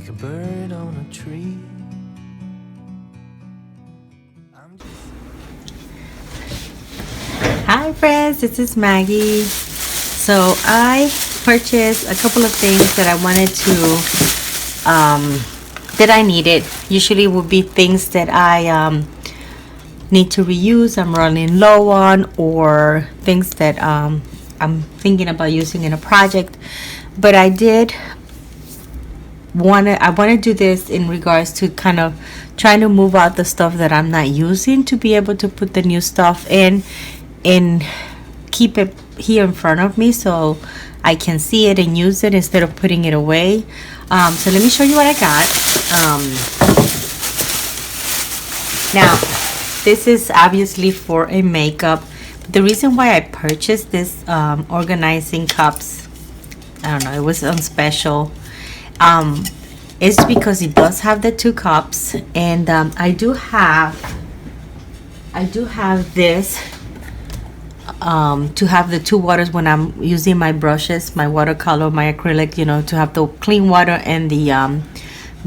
like a bird on a tree. Hi friends, this is Maggie. So I purchased a couple of things that I wanted to that I needed. Usually would be things that I need to reuse, I'm running low on, or things that I'm thinking about using in a project. But I want to do this in regards to kind of trying to move out the stuff that I'm not using to be able to put the new stuff in and keep it here in front of me so I can see it and use it instead of putting it away. So let me show you what I got. Now this is obviously for a makeup. The reason why I purchased this organizing cups, I don't know, it was on special. It's because it does have the 2 cups, and I do have this to have the 2 waters when I'm using my brushes, my watercolor, my acrylic, you know, to have the clean water and the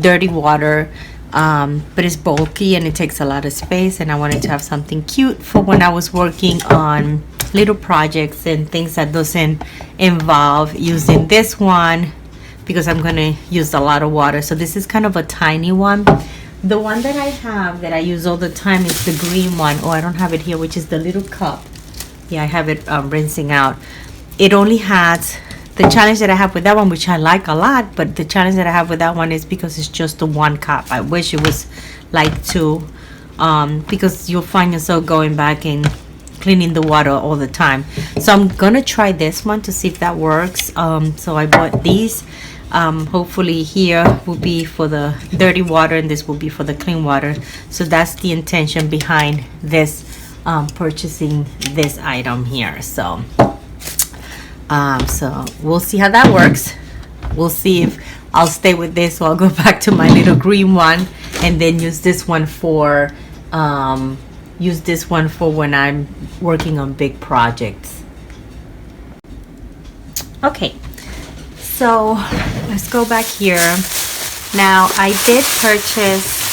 dirty water. But it's bulky and it takes a lot of space, and I wanted to have something cute for when I was working on little projects and things that doesn't involve using this one, because I'm going to use a lot of water. So this is kind of a tiny one. The one that I have that I use all the time is the green one. Oh, I don't have it here, which is the little cup. Yeah, I have it rinsing out. It only has the challenge that I have with that one, which I like a lot, but the challenge that I have with that one is because it's just the 1 cup. I wish it was like 2, because you'll find yourself going back and cleaning the water all the time. So I'm gonna try this one to see if that works. So I bought these. Hopefully here will be for the dirty water and this will be for the clean water. So that's the intention behind this, purchasing this item here. So we'll see how that works. We'll see if I'll stay with this, or I'll go back to my little green one and then use this one for when I'm working on big projects. Okay, so let's go back here. Now I did purchase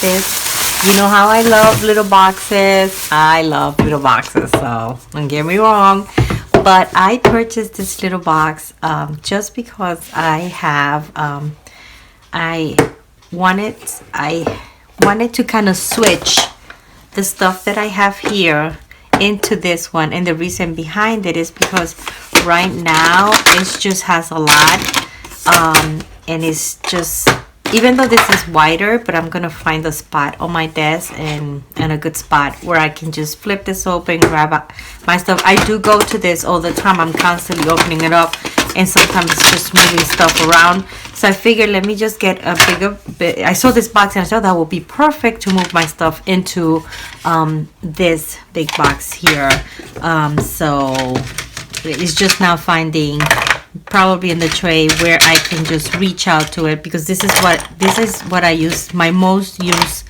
this. You know how I love little boxes. I love little boxes, so don't get me wrong. But I purchased this little box just because I wanted to kind of switch the stuff that I have here into this one. And the reason behind it is because right now it just has a lot, and it's just, even though this is wider, but I'm gonna find a spot on my desk and a good spot where I can just flip this open, grab my stuff. I do go to this all the time. I'm constantly opening it up, and sometimes it's just moving stuff around. So I figured, let me just get a bigger bit. I saw this box and I thought that would be perfect to move my stuff into this big box here. So it's just now finding probably in the tray where I can just reach out to it, because this is what I use, my most used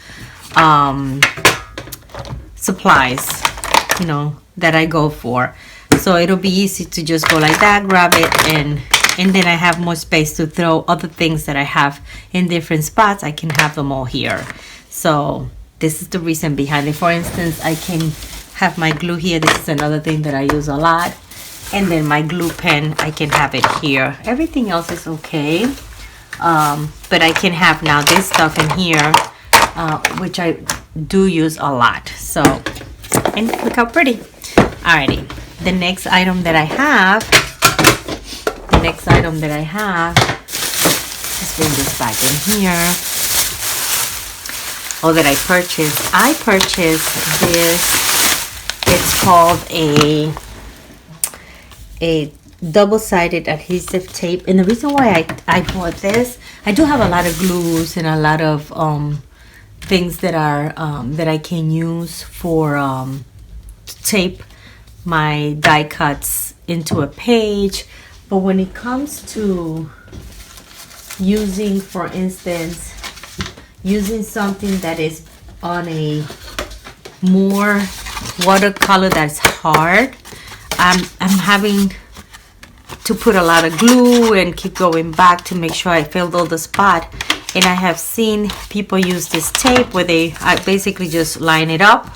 supplies, you know, that I go for. So it'll be easy to just go like that, grab it, and then I have more space to throw other things that I have in different spots. I can have them all here. So this is the reason behind it. For instance, I can have my glue here. This is another thing that I use a lot. And then my glue pen, I can have it here. Everything else is okay. But I can have now this stuff in here, which I do use a lot. So, and look how pretty. Alrighty. The next item that I have, let's bring this back in here. Oh, that I purchased this. It's called a double-sided adhesive tape. And the reason why I bought this, I do have a lot of glues and a lot of things that are that I can use for to tape my die cuts into a page. But when it comes to using, for instance, using something that is on a more watercolor that's hard, I'm having to put a lot of glue and keep going back to make sure I filled all the spot. And I have seen people use this tape where they basically just line it up.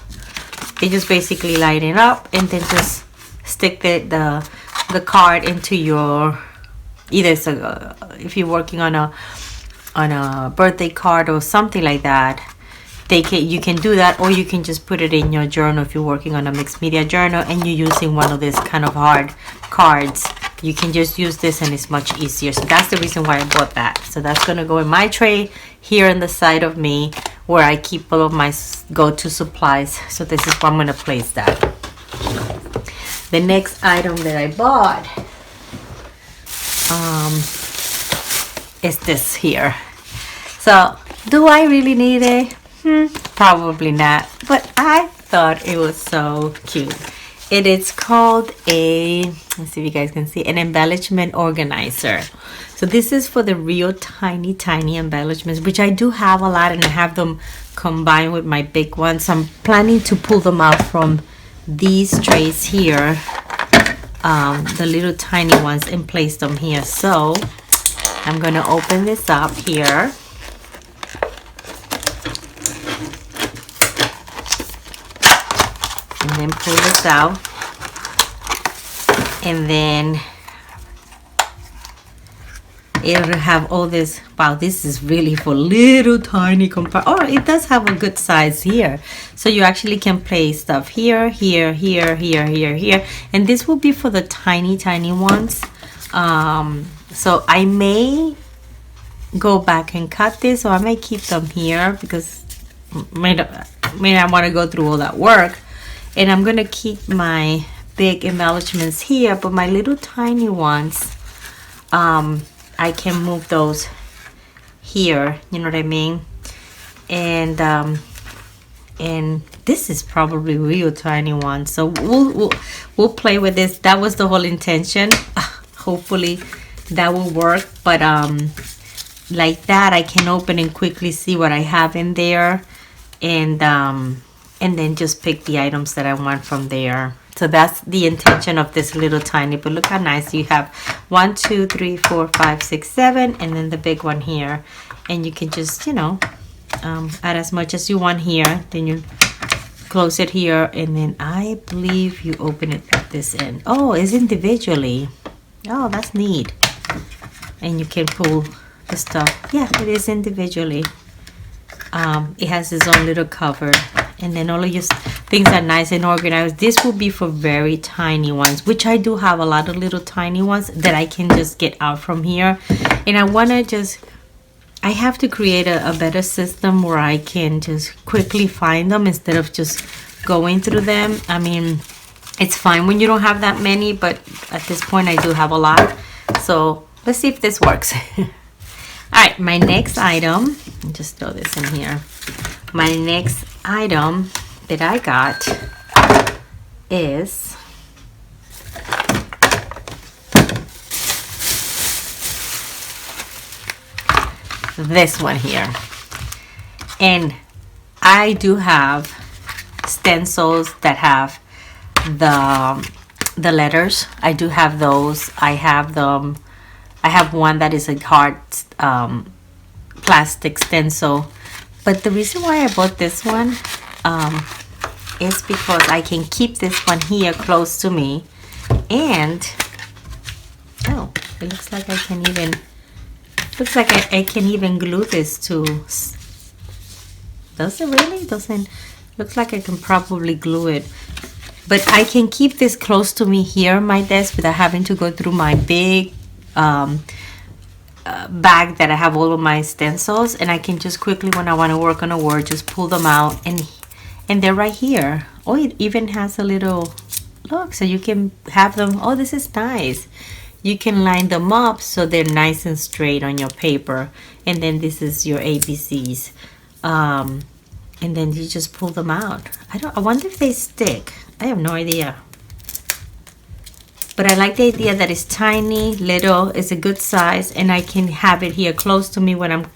They just basically line it up and then just stick the card into your, either it's if you're working on a birthday card or something like that, you can do that, or you can just put it in your journal if you're working on a mixed media journal and you're using one of these kind of hard cards. You can just use this and it's much easier. So that's the reason why I bought that. So that's gonna go in my tray here on the side of me where I keep all of my go-to supplies. So this is where I'm gonna place that. The next item that I bought is this here. So do I really need it? Probably not, but I thought it was so cute. It is called let's see if you guys can see, an embellishment organizer. So this is for the real tiny embellishments, which I do have a lot, and I have them combined with my big ones. So I'm planning to pull them out from these trays here, the little tiny ones, and place them here. So I'm gonna open this up here. And then pull this out, and then it'll have all this. Wow, this is really for little tiny oh, it does have a good size here, so you actually can place stuff here, here, here, here, here, here, and this will be for the tiny ones. So I may go back and cut this, or I may keep them here because may not want to go through all that work. And I'm gonna keep my big embellishments here, but my little tiny ones, I can move those here, you know what I mean? And this is probably real tiny one, so we'll play with this. That was the whole intention. Hopefully that will work, but like that I can open and quickly see what I have in there, and then just pick the items that I want from there. So that's the intention of this little tiny, but look how nice. You have 1, 2, 3, 4, 5, 6, 7, and then the big one here. And you can just, you know, add as much as you want here. Then you close it here, and then I believe you open it at this end. Oh, it's individually. Oh, that's neat. And you can pull the stuff. Yeah, it is individually. It has its own little cover, and then all of your things are nice and organized. This will be for very tiny ones, which I do have a lot of little tiny ones that I can just get out from here. And I have to create a better system where I can just quickly find them instead of just going through them. I mean, it's fine when you don't have that many, but at this point I do have a lot. So let's see if this works. All right, my next item, I'll just throw this in here. My next item that I got is this one here. And I do have stencils that have the letters. I do have those. I have them. I have one that is a hard plastic stencil, but the reason why I bought this one is because I can keep this one here close to me, and oh, it looks like I can even I can even glue this to. Does it really? Doesn't looks like I can probably glue it, but I can keep this close to me here on my desk without having to go through my big bag that I have all of my stencils, and I can just quickly, when I want to work on a word, just pull them out, and they're right here. Oh, it even has a little look, so you can have them. Oh, this is nice. You can line them up so they're nice and straight on your paper, and then this is your ABCs, and then you just pull them out. I wonder if they stick. I have no idea. But I like the idea that it's tiny, little, it's a good size, and I can have it here close to me when I'm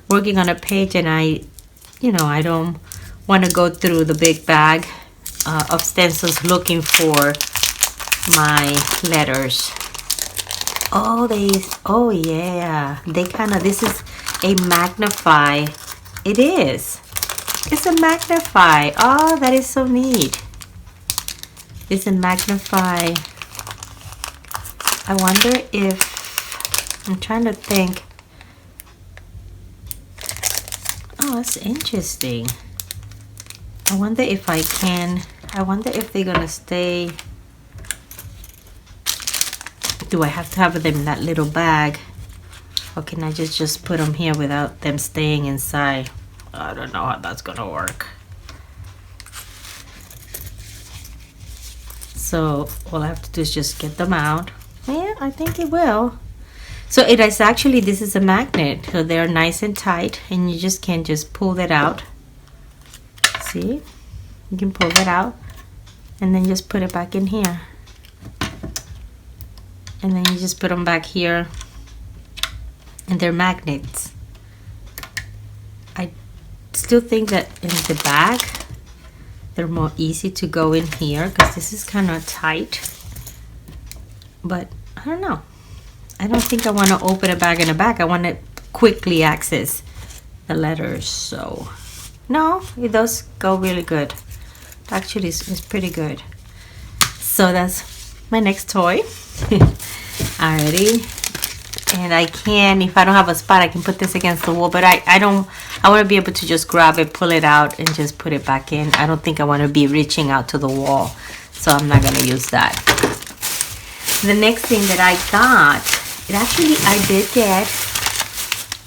working on a page, and I don't want to go through the big bag of stencils looking for my letters. Oh, oh yeah. They kind of, this is a magnify. It is. It's a magnify. Oh, that is so neat. It's a magnify. I wonder if, I'm trying to think. Oh, that's interesting. I wonder if I can, I wonder if they're gonna stay. Do I have to have them in that little bag? Or can I just put them here without them staying inside? I don't know how that's gonna work. So all I have to do is just get them out. Yeah, I think it will. So it is actually, this is a magnet. So they're nice and tight and you just can just pull that out. See? You can pull that out and then just put it back in here. And then you just put them back here. And they're magnets. I still think that in the back, they're more easy to go in here because this is kind of tight. But I don't know. I don't think I want to open a bag in the back. I want to quickly access the letters. So no, it does go really good. Actually, it's pretty good. So that's my next toy. Alrighty. And I can, if I don't have a spot, I can put this against the wall. But I want to be able to just grab it, pull it out, and just put it back in. I don't think I want to be reaching out to the wall. So I'm not going to use that. The next thing that I got, I did get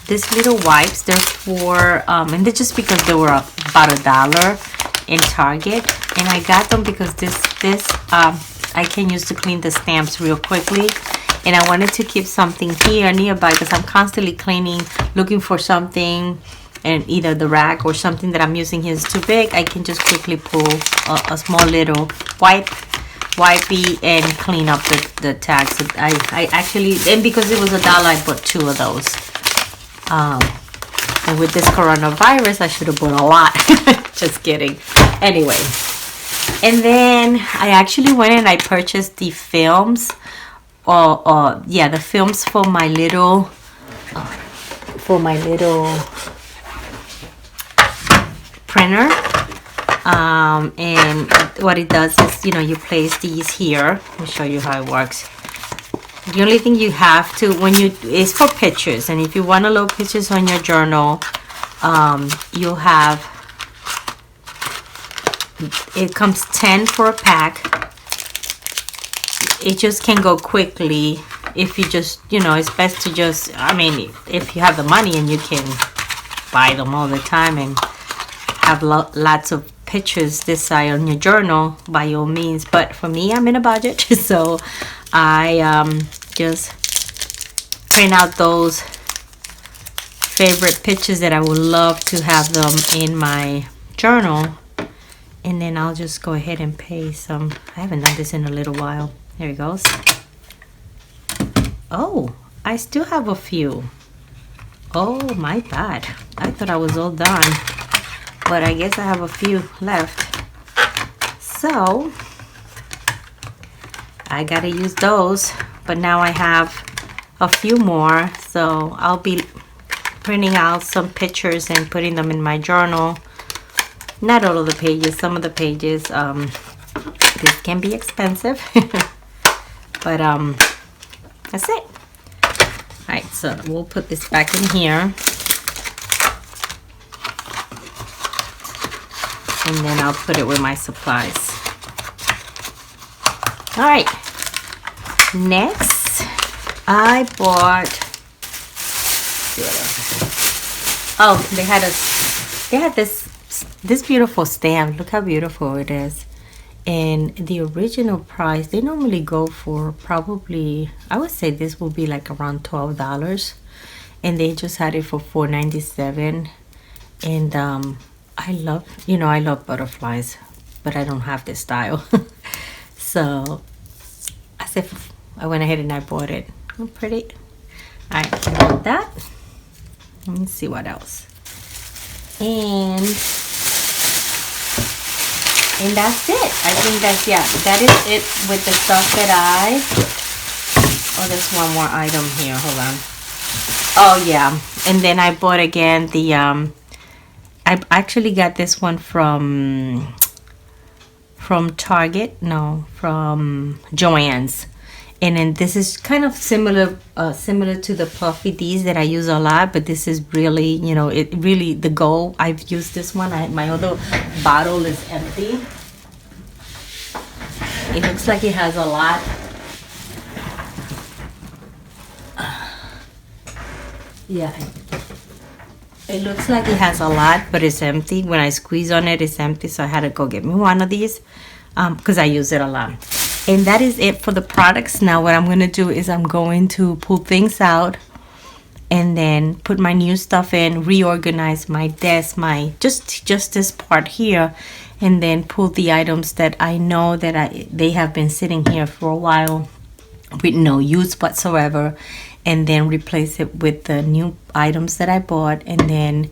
these little wipes. They're for, and they're just because they were about $1 in Target. And I got them because I can use to clean the stamps real quickly. And I wanted to keep something here nearby because I'm constantly cleaning, looking for something, and either the rack or something that I'm using here is too big. I can just quickly pull a small little wipey and clean up the tags. So I actually, and because it was $1, I bought 2 of those. And with this coronavirus, I should have bought a lot. Just kidding. Anyway, and then I actually went and I purchased the films. Yeah, the films for my little printer. And what it does is, you place these here. Let me show you how it works. The only thing you have to, is for pictures, and if you want to load pictures on your journal, you'll have, it comes 10 for a pack. It just can go quickly if you just, it's best to just, if you have the money and you can buy them all the time and have lots of pictures this side on your journal, by all means. But for me, I'm in a budget, so I just print out those favorite pictures that I would love to have them in my journal, and then I'll just go ahead and paste some. I haven't done this in a little while. There it goes. Oh, I still have a few. Oh, my bad. I thought I was all done, but I guess I have a few left. So I gotta use those, but now I have a few more. So I'll be printing out some pictures and putting them in my journal. Not all of the pages, some of the pages. This can be expensive. But that's it. Alright, so we'll put this back in here. And then I'll put it with my supplies. Alright. Next, I bought, they had this beautiful stamp. Look how beautiful it is. And the original price, they normally go for probably, I would say this will be like around $12, and they just had it for $4.97. And I love butterflies, but I don't have this style. So I went ahead and I bought it. Oh, pretty. I bought that. Let me see what else. And that's it. I think that is it with the stuff that I Oh, there's one more item here. Hold on. Oh yeah, and then I bought again the I actually got this one from Target. No, from Joann's. And then this is kind of similar to the Puffy D's that I use a lot, but this is really, you know, it really the goal. I've used this one. My other bottle is empty. It looks like it has a lot. Yeah, it looks like it has a lot, but it's empty. When I squeeze on it, it's empty. So I had to go get me one of these because I use it a lot. And that is it for the products. Now what I'm going to do is I'm going to pull things out and then put my new stuff in, reorganize my desk, my just this part here, and then pull the items that I know that they have been sitting here for a while with no use whatsoever, and then replace it with the new items that I bought, and then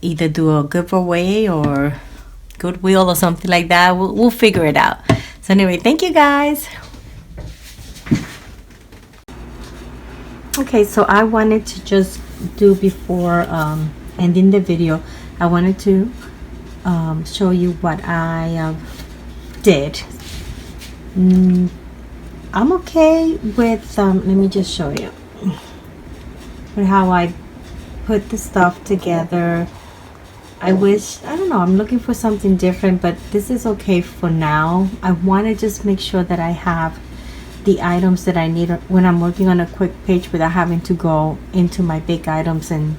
either do a giveaway or Goodwill or something like that. We'll figure it out. So anyway, thank you guys. Okay, so I wanted to just do before ending the video, I wanted to show you what I did. I'm okay with, let me just show you with how I put the stuff together. I don't know, I'm looking for something different, but this is okay for now. I want to just make sure that I have the items that I need when I'm working on a quick page without having to go into my big items and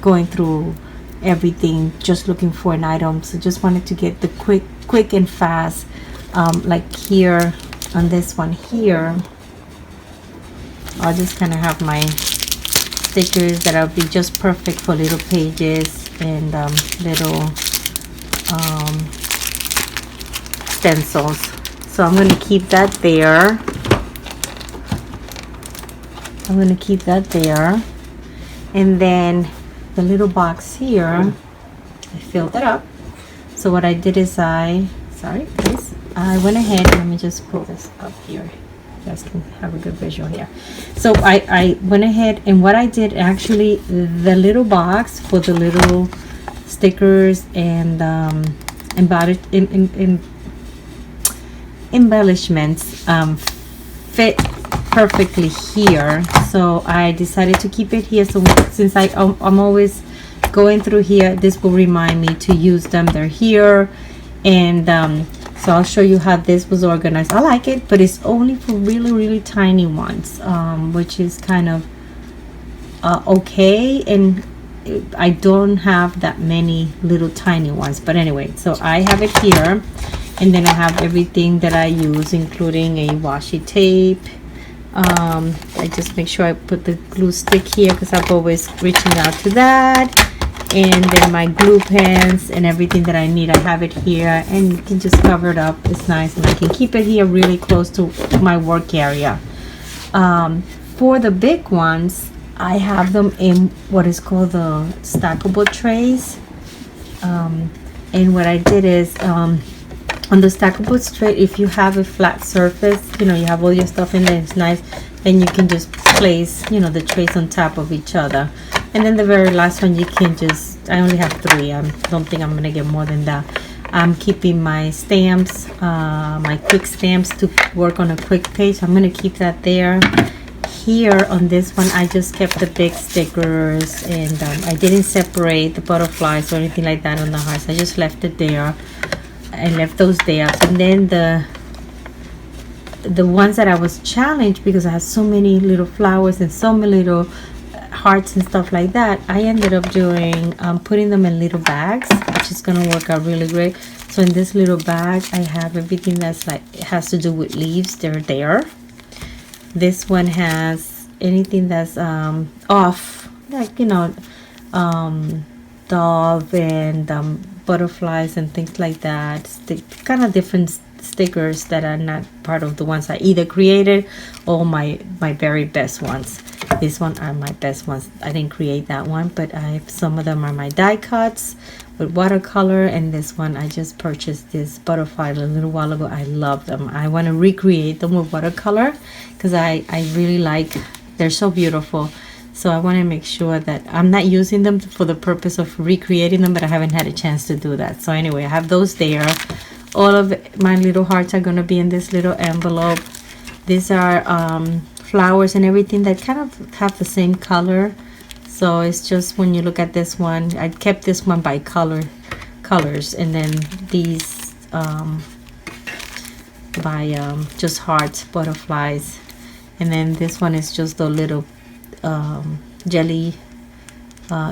going through everything just looking for an item. So just wanted to get the quick and fast. Like here on this one here, I'll just kind of have my stickers that'll be just perfect for little pages and little stencils. So I'm going to keep that there. And then the little box here, I filled it up. So what I did is I went ahead, let me just pull this up here. You guys can have a good visual here. So I went ahead, and what I did actually, the little box for the little stickers and embellishments fit perfectly here. So I decided to keep it here. So since I'm always going through here, this will remind me to use them. They're here. And so I'll show you how this was organized. I like it, but it's only for really tiny ones, which is kind of okay. And I don't have that many little tiny ones, but anyway, so I have it here. And then I have everything that I use, including a washi tape. I just make sure I put the glue stick here because I'm always reaching out to that. And then my glue pens and everything that I need, I have it here, and you can just cover it up. It's nice, and I can keep it here really close to my work area. For the big ones, I have them in what is called the stackable trays. And what I did is on the stackable tray, if you have a flat surface, you know, you have all your stuff in there, it's nice, then you can just place, you know, the trays on top of each other. And then the very last one, you can just, I only have 3. I don't think I'm going to get more than that. I'm keeping my stamps, my quick stamps to work on a quick page. I'm going to keep that there. Here on this one, I just kept the big stickers, and I didn't separate the butterflies or anything like that on the hearts. I just left it there. I left those there. And then the ones that I was challenged, because I had so many little flowers and so many little hearts and stuff like that, I ended up doing putting them in little bags, which is gonna work out really great. So in this little bag, I have everything that's like, it has to do with leaves. They're there. This one has anything that's off, like, you know, dove and butterflies and things like that. Kind of different stickers that are not part of the ones I either created or my very best ones. This one are my best ones. I didn't create that one, but some of them are my die cuts with watercolor, and this one I just purchased this butterfly a little while ago. I love them. I want to recreate them with watercolor because I really like, they're so beautiful. So I want to make sure that I'm not using them for the purpose of recreating them, but I haven't had a chance to do that. So anyway, I have those there. All of my little hearts are going to be in this little envelope. These are flowers and everything that kind of have the same color. So it's just, when you look at this one, I kept this one by colors, and then these by just hearts, butterflies, and then this one is just the little jelly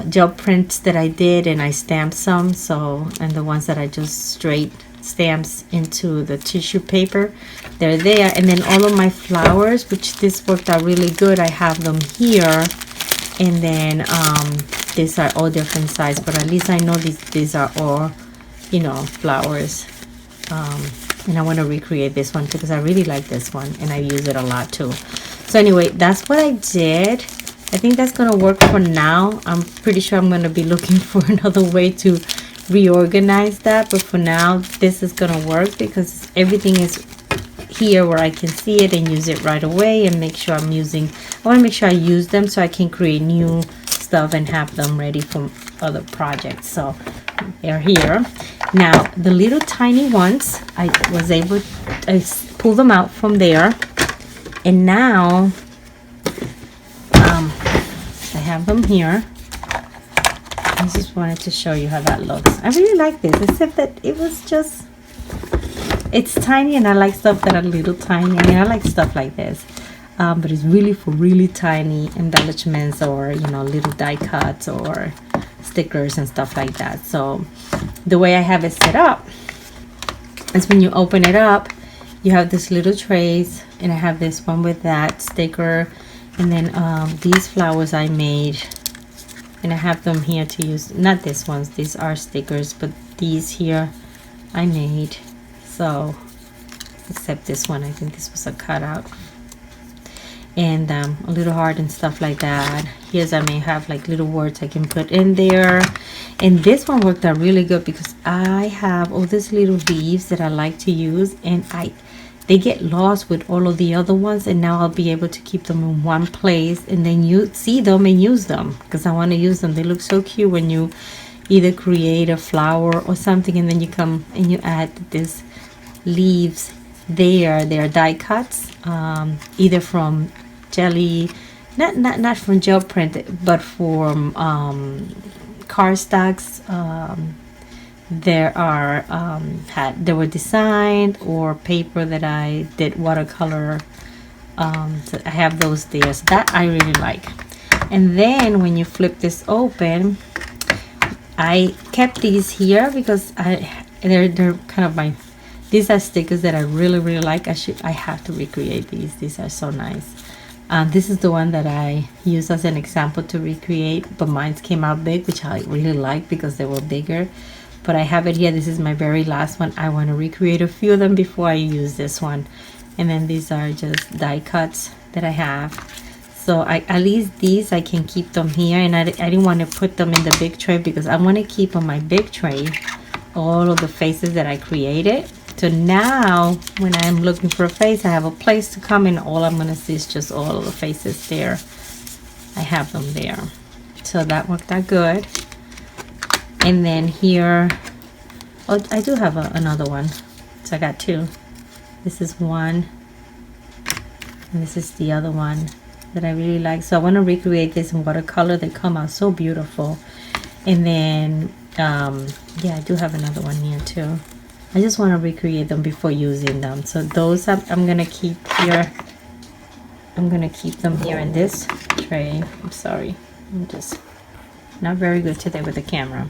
gel prints that I did, and I stamped some. So, and the ones that I just straight stamps into the tissue paper, they're there. And then all of my flowers, which this worked out really good, I have them here. And then these are all different size, but at least I know these are all, you know, flowers. And I want to recreate this one because I really like this one, and I use it a lot too. So anyway, that's what I did. I think that's gonna work for now. I'm pretty sure I'm gonna be looking for another way to reorganize that, but for now this is gonna work because everything is here where I can see it and use it right away, and make sure I want to make sure I use them so I can create new stuff and have them ready for other projects. So they're here now. The little tiny ones, I pulled them out from there, and now I have them here. I just wanted to show you how that looks. I really like this, except that it's tiny, and I like stuff that are little tiny. I mean, I like stuff like this, but it's really for really tiny embellishments, or, you know, little die cuts or stickers and stuff like that. So the way I have it set up is, when you open it up, you have this little trays, and I have this one with that sticker, and then these flowers I made, and I have them here to use. Not these ones, these are stickers, but these here I made. So, except this one, I think this was a cutout, and a little heart and stuff like that. Here's, I may have like little words I can put in there. And this one worked out really good because I have all these little leaves that I like to use, and they get lost with all of the other ones, and now I'll be able to keep them in one place, and then you see them and use them because I want to use them. They look so cute when you either create a flower or something, and then you come and you add this leaves there. They are die cuts, either from jelly, not from gel print, but from cardstocks. There are they were designed, or paper that I did watercolor. So I have those there, so that I really like. And then when you flip this open, I kept these here because they're kind of these are stickers that I really like. I have to recreate these. These are so nice. This is the one that I used as an example to recreate, but mine came out big, which I really like because they were bigger. But I have it here. This is my very last one. I want to recreate a few of them before I use this one. And then these are just die cuts that I have. So at least these I can keep them here, and I didn't want to put them in the big tray because I want to keep on my big tray all of the faces that I created. So now when I'm looking for a face, I have a place to come, and all I'm going to see is just all of the faces there. I have them there. So that worked out good. And then here, oh, I do have another one. So I got two. This is one, and this is the other one that I really like. So I want to recreate this in watercolor. They come out so beautiful. And then yeah, I do have another one here too. I just want to recreate them before using them. So those I'm gonna keep here. I'm gonna keep them here in this tray. I'm sorry, I'm just not very good today with the camera.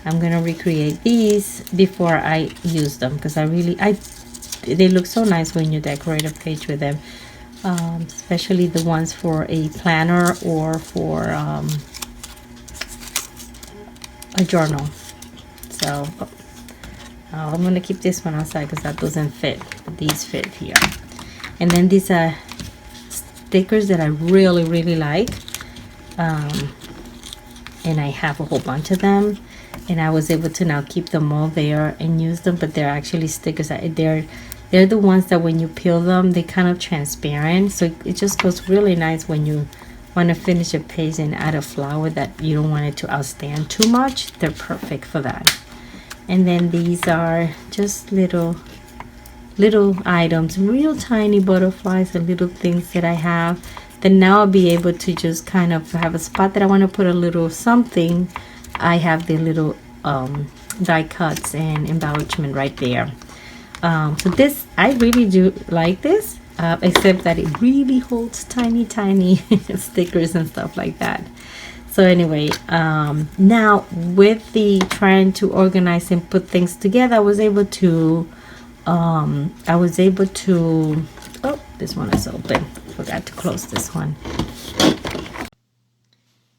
I'm gonna recreate these before I use them because they look so nice when you decorate a page with them, especially the ones for a planner or for a journal. So I'm gonna keep this one outside because that doesn't fit, but these fit here. And then these are stickers that I really like. And I have a whole bunch of them, and I was able to now keep them all there and use them. But they're actually stickers. They're the ones that when you peel them, they kind of transparent, so it just goes really nice when you want to finish a page and add a flower that you don't want it to outstand too much. They're perfect for that. And then these are just little items, real tiny butterflies and little things that I have. Then now I'll be able to just kind of have a spot that I want to put a little something. I have the little die cuts and embellishment right there. So this, I really do like this, except that it really holds tiny stickers and stuff like that. So anyway, now with the trying to organize and put things together, I was able to oh, this one is open. Forgot to close this one.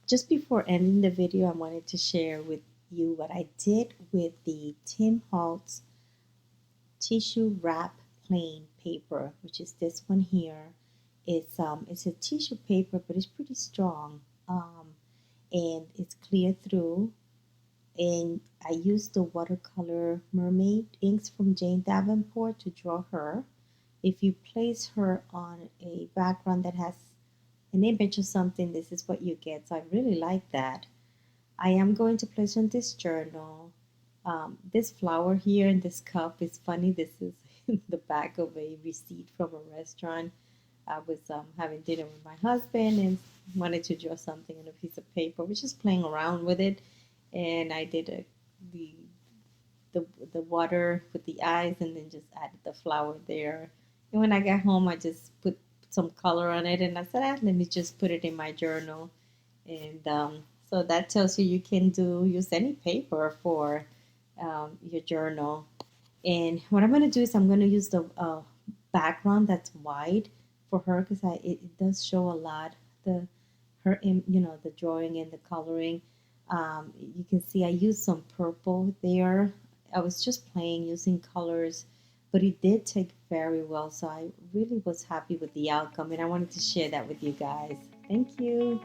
Just before ending the video, I wanted to share with you what I did with the Tim Holtz tissue wrap plain paper, which is this one here. It's a tissue paper, but it's pretty strong, and it's clear through. And I used the watercolor mermaid inks from Jane Davenport to draw her. If you place her on a background that has an image or something, this is what you get. So I really like that. I am going to place on this journal. This flower here in this cup is funny. This is the back of a receipt from a restaurant. I was having dinner with my husband and wanted to draw something on a piece of paper. We're just playing around with it, and I did the the water with the eyes, and then just added the flower there. And when I got home, I just put some color on it, and I said, let me just put it in my journal. And so that tells you can use any paper for your journal. And what I'm going to do is I'm going to use the background that's white for her, because it does show a lot the the drawing and the coloring. You can see I used some purple there. I was just playing using colors, but it did take very well. So I really was happy with the outcome, and I wanted to share that with you guys. Thank you.